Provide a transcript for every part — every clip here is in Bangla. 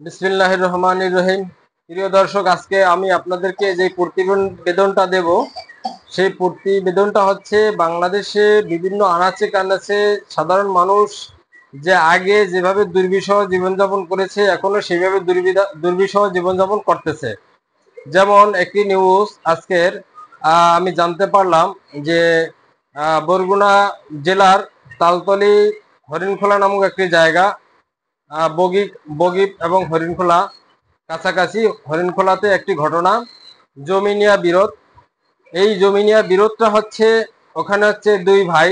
বিসমিল্লাহির রহমানির রহিম। প্রিয় দর্শক, আজকে আমি আপনাদেরকে যে প্রতিবেদনটা দেব, সেই প্রতিবেদনটা হচ্ছে বাংলাদেশে বিভিন্ন আনাচে কানাচে সাধারণ মানুষ যে আগে যেভাবে দুর্বিষহ জীবনযাপন করেছে এখনো সেভাবে দুর্বিষহ জীবনযাপন করতেছে। যেমন একটি নিউজ আজকের আমি জানতে পারলাম যে বরগুনা জেলার তালতলী হরিণখোলা নামক একটি জায়গা, বগি বগিব এবং হরিণখোলা কাছাকাছি। হরিণখোলাতে একটি ঘটনা, জমি নিয়ে বিরোধ। এই জমি নিয়ে বিরোধটা হচ্ছে, ওখানে হচ্ছে দুই ভাই,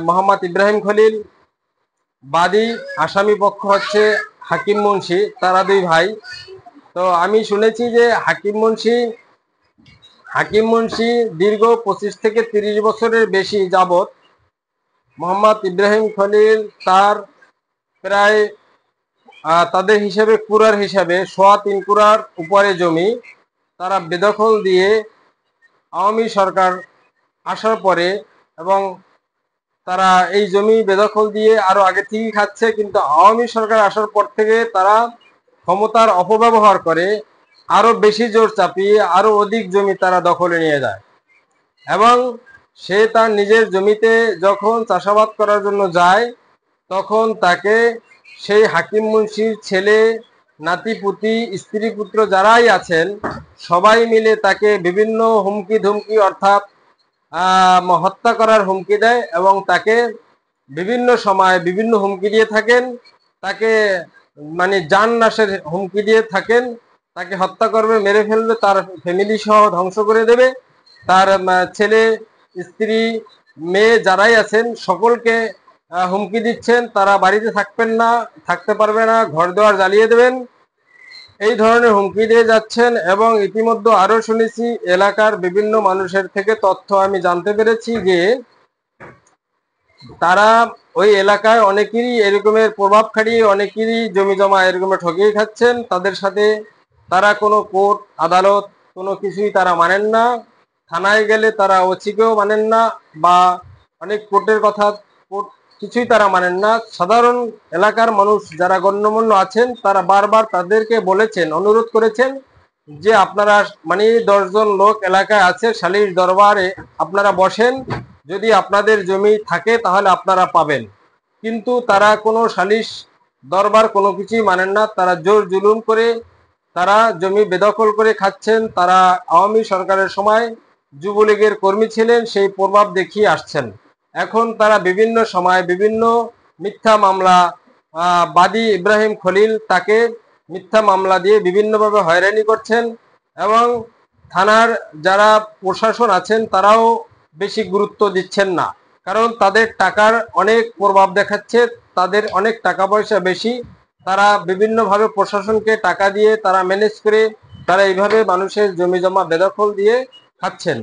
মোহাম্মদ ইব্রাহিম খলিল বাদী, আসামি পক্ষ হচ্ছে হাকিম মুন্সি, তারা দুই ভাই। তো আমি শুনেছি যে হাকিম মুন্সি দীর্ঘ 25 থেকে 30 বছরের বেশি যাবত মোহাম্মদ ইব্রাহিম খলিল তার প্রায় তাদের হিসেবে কুরার হিসাবে 3.25 কুরার উপরে জমি তারা বেদখল দিয়ে আওয়ামী সরকার আসার পরে, এবং তারা এই জমি বেদখল দিয়ে আরো আগে থেকেই খাচ্ছে, কিন্তু আওয়ামী সরকার আসার পর থেকে তারা ক্ষমতার অপব্যবহার করে আরো বেশি জোর চাপিয়ে আরো অধিক জমি তারা দখলে নিয়ে যায়। এবং সে তার নিজের জমিতে যখন চাষাবাদ করার জন্য যায়, তখন তাকে সেই হাকিম মুন্সির ছেলে, নাতিপুতি, স্ত্রী পুত্র যারাই আছেন সবাই মিলে তাকে বিভিন্ন হুমকি ধুমকি, অর্থাৎ হত্যা করার হুমকি দেয় এবং তাকে বিভিন্ন সময় বিভিন্ন হুমকি দিয়ে থাকেন। তাকে মানে জান নাশের হুমকি দিয়ে থাকেন, তাকে হত্যা করবে, মেরে ফেলবে, তার ফ্যামিলি সহ ধ্বংস করে দেবে। তার ছেলে, স্ত্রী, মেয়ে যারাই আছেন সকলকে হুমকি দিচ্ছেন, তারা বাড়িতে থাকতে পারবে না, ঘর দুয়ার জ্বালিয়ে দেবেন, এই ধরনের হুমকি দিয়ে যাচ্ছেন। এবং ইতিমধ্যে আরো শুনেছি, এলাকার বিভিন্ন মানুষের থেকে তথ্য আমি জানতে পেরেছি যে তারা ওই এলাকায় অনেকেরই এরকমের প্রভাব খাটিয়ে অনেকেরই জমি জমা এরকমের ঠকিয়ে খাচ্ছেন। তাদের সাথে তারা কোনো কোর্ট আদালত কোনো কিছুই তারা মানেন না, থানায় গেলে তারা ওসিকেও মানেন না, বা অনেক কোর্টের কথা কোর্ট কিছুই তারা মানেন না। সাধারণ এলাকার মানুষ যারা গণ্যমান্য আছেন তারা বারবার তাদেরকে বলেছেন, অনুরোধ করেছেন যে আপনারা মানে 10 জন লোক এলাকায় আছে, সালিশ দরবারে আপনারা বসেন, যদি আপনাদের জমি থাকে তাহলে আপনারা পাবেন। কিন্তু তারা কোনো সালিশ দরবার কোনো কিছুই মানেন না, তারা জোর জুলুম করে তারা জমি বেদখল করে খাচ্ছেন। তারা আওয়ামী সরকারের সময় যুবলীগের কর্মী ছিলেন, সেই প্রভাব দেখিয়ে আসছেন। এখন তারা বিভিন্ন সময় বিভিন্ন মিথ্যা মামলা, বাদী ইব্রাহিম খলিল তাকে মিথ্যা মামলা দিয়ে বিভিন্নভাবে হয়রানি করছেন। এবং থানার যারা প্রশাসন আছেন তারাও বেশি গুরুত্ব দিচ্ছেন না, কারণ তাদের টাকার অনেক প্রভাব দেখাচ্ছে, তাদের অনেক টাকা পয়সা বেশি, তারা বিভিন্নভাবে প্রশাসনকে টাকা দিয়ে তারা ম্যানেজ করে তারা এইভাবে মানুষের জমি জমা বেদখল দিয়ে খাচ্ছেন।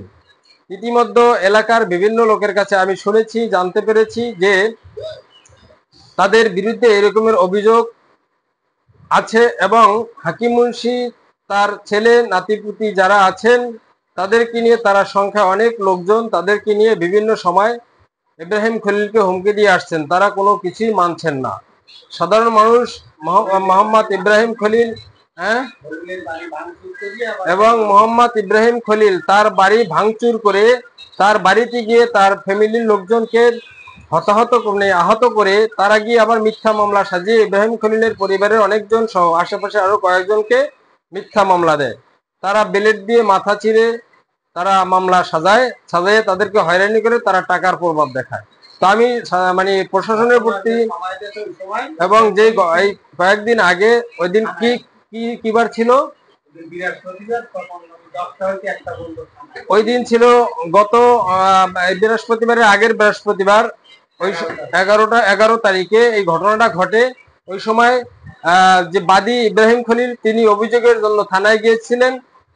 ইতিমধ্যে এলাকার বিভিন্ন লোকের কাছে আমি শুনেছি, জানতে পেরেছি যে তাদের বিরুদ্ধে এরকমের অভিযোগ আছে। এবং হাকিম মুন্সি, তার ছেলে, নাতিপুতি যারা আছেন তাদেরকে নিয়ে, তারা সংখ্যা অনেক লোকজন, তাদেরকে নিয়ে বিভিন্ন সময় ইব্রাহিম খলিলকে হুমকি দিয়ে আসছেন, তারা কোনো কিছুই মানছেন না। সাধারণ মানুষ মোহাম্মদ ইব্রাহিম খলিল, হ্যাঁ, এবং মোহাম্মদ ইব্রাহিম খলিল তার বাড়ি ভাঙচুর করে তার বাড়িতে গিয়ে তার ফ্যামিলির লোকজনকে আহত করে তারা গিয়ে আবার মিথ্যা মামলা সাজিয়ে ইব্রাহিম খলিলের পরিবারের অনেকজন সহ আশেপাশে আরো কয়েকজনকে মিথ্যা মামলা দেয়। তারা বেলেট দিয়ে মাথা চিরে তারা মামলা সাজায় তাদেরকে হয়রানি করে তারা টাকার প্রভাব দেখায়। তো আমি মানে প্রশাসনের প্রতি, এবং যে এই কয়েকদিন আগে, ওই দিন কি কি কিবার ছিল, ওই দিন ছিল গত বৃহস্পতিবারের আগের বৃহস্পতিবার, ওই 11 তারিখে এই ঘটনাটা ঘটে। ওই সময় যে বাদী ইব্রাহিম খলিল তিনি অভিযোগের জন্য থানায় গিয়েছিলেন।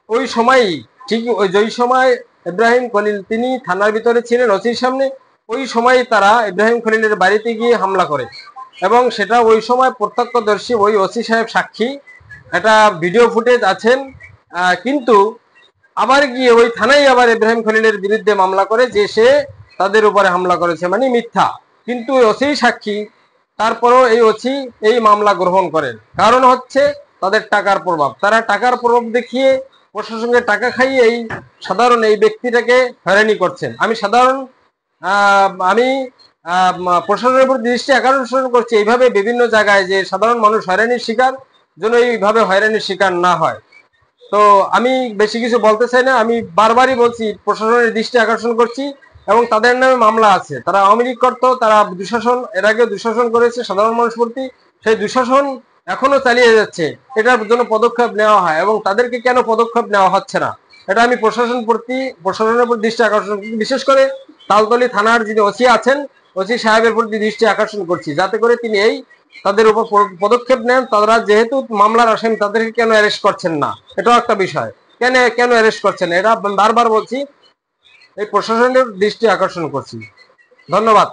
ওই সময়ই ঠিকই ওই যেই সময় ইব্রাহিম খলিল তিনি থানার ভিতরে ছিলেন ওসির সামনে, ওই সময় তারা ইব্রাহিম খলিলের বাড়িতে গিয়ে হামলা করে। এবং সেটা ওই সময় প্রত্যক্ষদর্শী ওই ওসি সাহেব সাক্ষী, এটা ভিডিও ফুটেজ আছেন। কিন্তু আবার গিয়ে ওই থানায় আবার ইব্রাহিম খলিলের বিরুদ্ধে মামলা করে যে সে তাদের উপরে হামলা করেছে, মানে মিথ্যা। কিন্তু ওই ওসি সাক্ষী তারপরেও এই ওসি এই মামলা গ্রহণ করেন। কারণ হচ্ছে তাদের টাকার প্রভাব। তারা টাকার প্রভাব দেখিয়ে প্রশাসনকে টাকা খাইয়ে এই সাধারণ এই ব্যক্তিটাকে হয়রানি করছেন। আমি প্রশাসনের উপর দৃষ্টি আকর্ষণ করছি এইভাবে বিভিন্ন জায়গায় যে সাধারণ মানুষ হয়রানির শিকার যেন এইভাবে হয়রানির শিকার না হয়। তো আমি বেশি কিছু বলতে চাই না, আমি বারবারই বলছি প্রশাসনের দৃষ্টি আকর্ষণ করছি এবং তাদের নামে মামলা আছে। তারা আওয়ামী লীগ করতো, তারা দুঃশাসন এর আগে দুঃশাসন করেছে সাধারণ মানুষ প্রতি, সেই দুঃশাসন এখনো চালিয়ে যাচ্ছে। এটার জন্য পদক্ষেপ নেওয়া হয় এবং তাদেরকে কেন পদক্ষেপ নেওয়া হচ্ছে না এটা আমি প্রশাসনের প্রতি দৃষ্টি আকর্ষণ, বিশেষ করে তালতলী থানার যিনি ওসি আছেন ওসি সাহেবের প্রতি দৃষ্টি আকর্ষণ করছি, যাতে করে তিনি এই তাদের উপর পদক্ষেপ নেন। তারা যেহেতু মামলার আসামি তাদেরকে কেন অ্যারেস্ট করছেন না এটাও একটা বিষয়। কেন অ্যারেস্ট করছেন এটা বারবার বলছি, এই প্রশাসনের দৃষ্টি আকর্ষণ করছি। ধন্যবাদ।